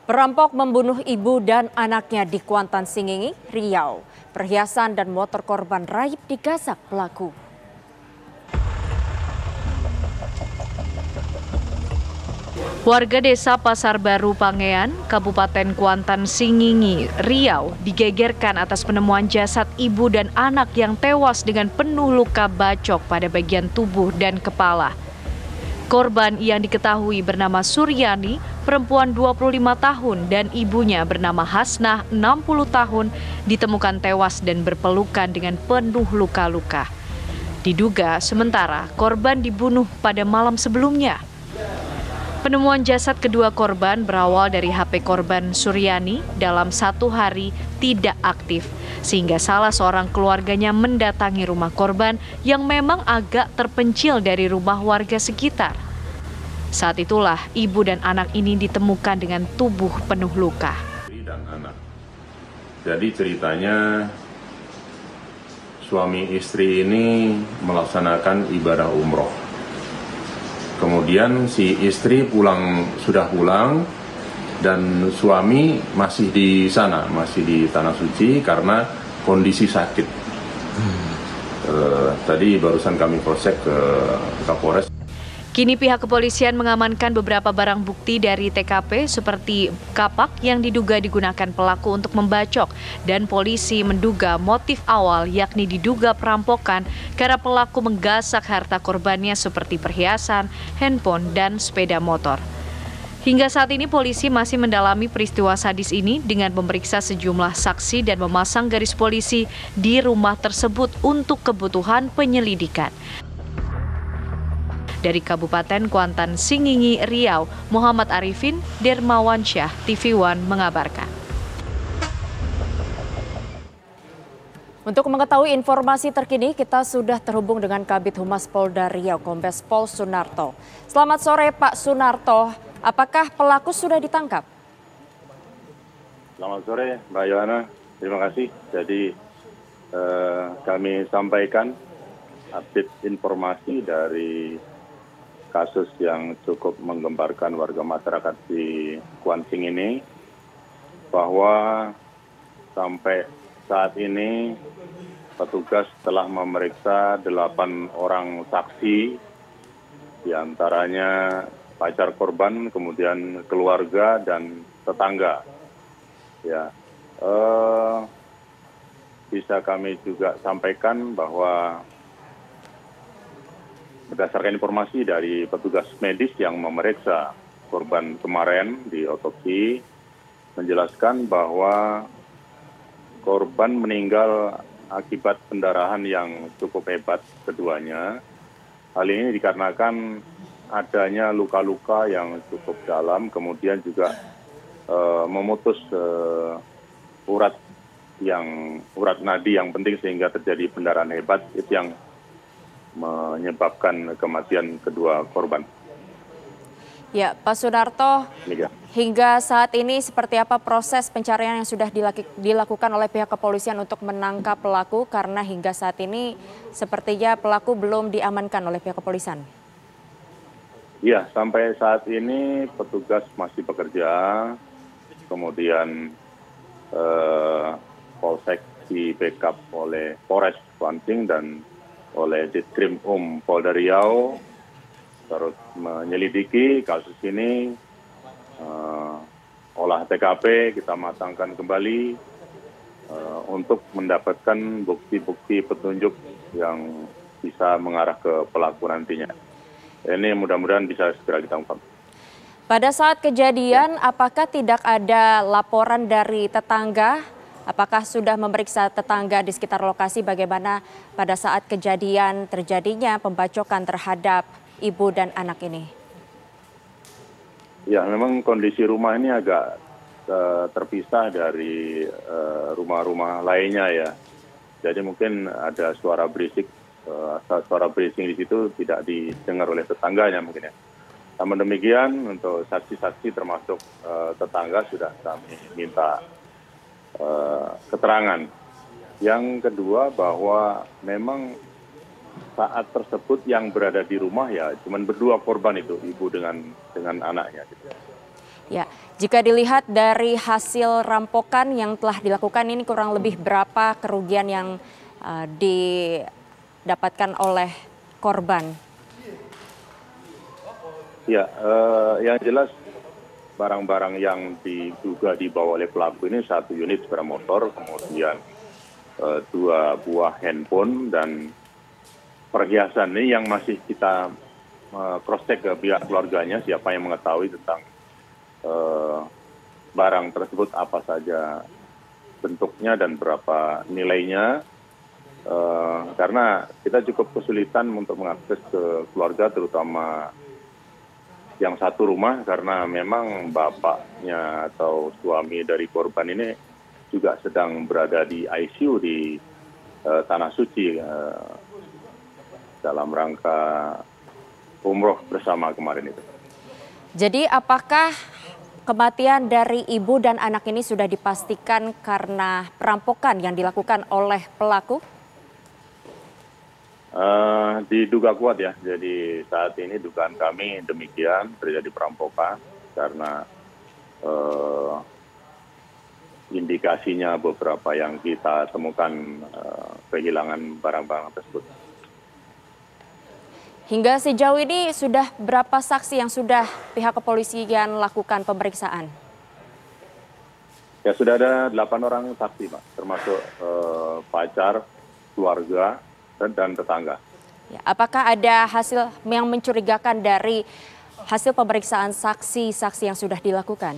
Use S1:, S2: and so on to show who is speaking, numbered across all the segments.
S1: Perampok membunuh ibu dan anaknya di Kuantan Singingi, Riau. Perhiasan dan motor korban raib digasak pelaku. Warga desa Pasar Baru Pangean, Kabupaten Kuantan Singingi, Riau digegerkan atas penemuan jasad ibu dan anak yang tewas dengan penuh luka bacok pada bagian tubuh dan kepala. Korban yang diketahui bernama Suryani, perempuan 25 tahun, dan ibunya bernama Hasnah, 60 tahun, ditemukan tewas dan berpelukan dengan penuh luka-luka. Diduga sementara korban dibunuh pada malam sebelumnya. Penemuan jasad kedua korban berawal dari HP korban Suryani dalam 1 hari tidak aktif, sehingga salah seorang keluarganya mendatangi rumah korban yang memang agak terpencil dari rumah warga sekitar. Saat itulah ibu dan anak ini ditemukan dengan tubuh penuh luka.
S2: Dan anak. Jadi ceritanya suami istri ini melaksanakan ibadah umroh. Kemudian si istri sudah pulang dan suami masih di sana, masih di Tanah Suci karena kondisi sakit. Tadi barusan kami proses ke Kapolres.
S1: Kini pihak kepolisian mengamankan beberapa barang bukti dari TKP seperti kapak yang diduga digunakan pelaku untuk membacok, dan polisi menduga motif awal yakni diduga perampokan karena pelaku menggasak harta korbannya seperti perhiasan, handphone, dan sepeda motor. Hingga saat ini polisi masih mendalami peristiwa sadis ini dengan memeriksa sejumlah saksi dan memasang garis polisi di rumah tersebut untuk kebutuhan penyelidikan. Dari Kabupaten Kuantan Singingi, Riau, Muhammad Arifin, Dermawansyah, TV One mengabarkan. Untuk mengetahui informasi terkini, kita sudah terhubung dengan Kabid Humas Polda Riau, Kombes Pol Sunarto. Selamat sore Pak Sunarto, apakah pelaku sudah ditangkap?
S2: Selamat sore Mbak Yohana, terima kasih. Jadi kami sampaikan update informasi dari kasus yang cukup menggemparkan warga masyarakat di Kuantan ini, bahwa sampai saat ini petugas telah memeriksa 8 orang saksi, diantaranya pacar korban, kemudian keluarga dan tetangga. Ya, bisa kami juga sampaikan bahwa berdasarkan informasi dari petugas medis yang memeriksa korban kemarin di otopsi, menjelaskan bahwa korban meninggal akibat pendarahan yang cukup hebat keduanya. Hal ini dikarenakan adanya luka-luka yang cukup dalam, kemudian juga memutus urat nadi yang penting sehingga terjadi pendarahan hebat, itu yang menyebabkan kematian kedua korban.
S1: Ya, Pak Sunarto, hingga saat ini seperti apa proses pencarian yang sudah dilakukan oleh pihak kepolisian untuk menangkap pelaku, karena hingga saat ini sepertinya pelaku belum diamankan oleh pihak kepolisian?
S2: Ya, sampai saat ini petugas masih bekerja, kemudian Polsek di backup oleh Polres Kuantan dan oleh Ditkrim Polda Riau terus menyelidiki kasus ini, olah TKP kita matangkan kembali untuk mendapatkan bukti-bukti petunjuk yang bisa mengarah ke pelaku nantinya. Ini mudah-mudahan bisa segera kita ungkap.
S1: Pada saat kejadian, apakah tidak ada laporan dari tetangga? Apakah sudah memeriksa tetangga di sekitar lokasi bagaimana pada saat kejadian terjadinya pembacokan terhadap ibu dan anak ini?
S2: Ya, memang kondisi rumah ini agak terpisah dari rumah-rumah lainnya ya. Jadi mungkin ada suara berisik, suara berisik di situ tidak didengar oleh tetangganya mungkin ya. Namun demikian untuk saksi-saksi termasuk tetangga sudah kami minta keterangan. Yang kedua bahwa memang saat tersebut yang berada di rumah ya cuman berdua korban itu, ibu dengan anaknya.
S3: Ya, jika dilihat dari hasil rampokan yang telah dilakukan ini kurang lebih berapa kerugian yang didapatkan oleh korban?
S2: Ya, yang jelas barang-barang yang diduga dibawa oleh pelaku ini 1 unit sepeda motor, kemudian 2 buah handphone dan perhiasan ini yang masih kita cross check ke pihak keluarganya siapa yang mengetahui tentang barang tersebut apa saja bentuknya dan berapa nilainya, karena kita cukup kesulitan untuk mengakses ke keluarga terutama yang satu rumah karena memang bapaknya atau suami dari korban ini juga sedang berada di ICU di Tanah Suci dalam rangka umroh bersama kemarin itu.
S3: Jadi apakah kematian dari ibu dan anak ini sudah dipastikan karena perampokan yang dilakukan oleh pelaku?
S2: Diduga kuat ya, jadi saat ini dugaan kami demikian terjadi perampokan karena indikasinya beberapa yang kita temukan kehilangan barang-barang tersebut.
S3: Hingga sejauh ini sudah berapa saksi yang sudah pihak kepolisian lakukan pemeriksaan?
S2: Ya sudah ada 8 orang saksi Pak, termasuk pacar, keluarga, dan tetangga.
S3: Ya, apakah ada hasil yang mencurigakan dari hasil pemeriksaan saksi-saksi yang sudah dilakukan?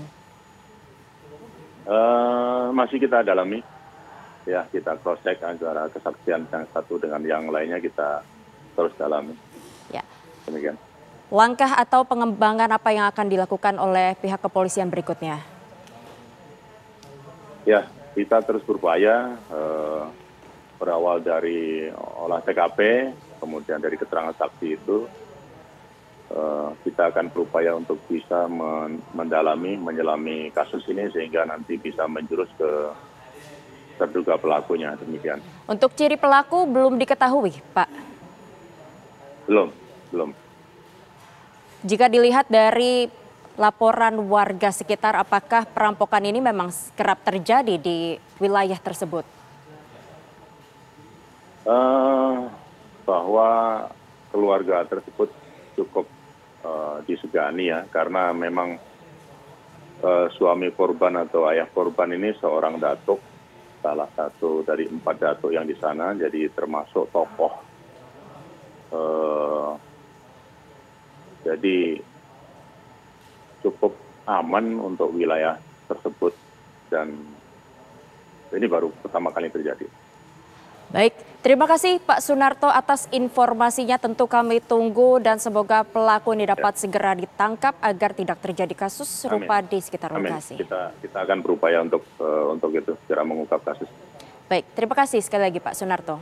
S2: Masih kita dalami, ya kita cross check antara kesaksian yang satu dengan yang lainnya kita terus dalami.
S3: Ya.
S2: Demikian.
S3: Langkah atau pengembangan apa yang akan dilakukan oleh pihak kepolisian berikutnya?
S2: Ya, kita terus berupaya berawal dari olah TKP, kemudian dari keterangan saksi itu, kita akan berupaya untuk bisa menyelami kasus ini sehingga nanti bisa menjurus ke terduga pelakunya, demikian.
S3: Untuk ciri pelaku belum diketahui, Pak?
S2: Belum.
S3: Jika dilihat dari laporan warga sekitar, apakah perampokan ini memang kerap terjadi di wilayah tersebut?
S2: Bahwa keluarga tersebut cukup disegani ya, karena memang suami korban atau ayah korban ini seorang datuk, salah satu dari 4 datuk yang di sana, jadi termasuk tokoh. Jadi cukup aman untuk wilayah tersebut dan ini baru pertama kali terjadi.
S3: Baik, terima kasih Pak Sunarto atas informasinya. Tentu kami tunggu dan semoga pelaku ini dapat segera ditangkap agar tidak terjadi kasus serupa di sekitar lokasi.
S2: Kita akan berupaya untuk itu segera mengungkap kasus.
S3: Baik, terima kasih sekali lagi Pak Sunarto.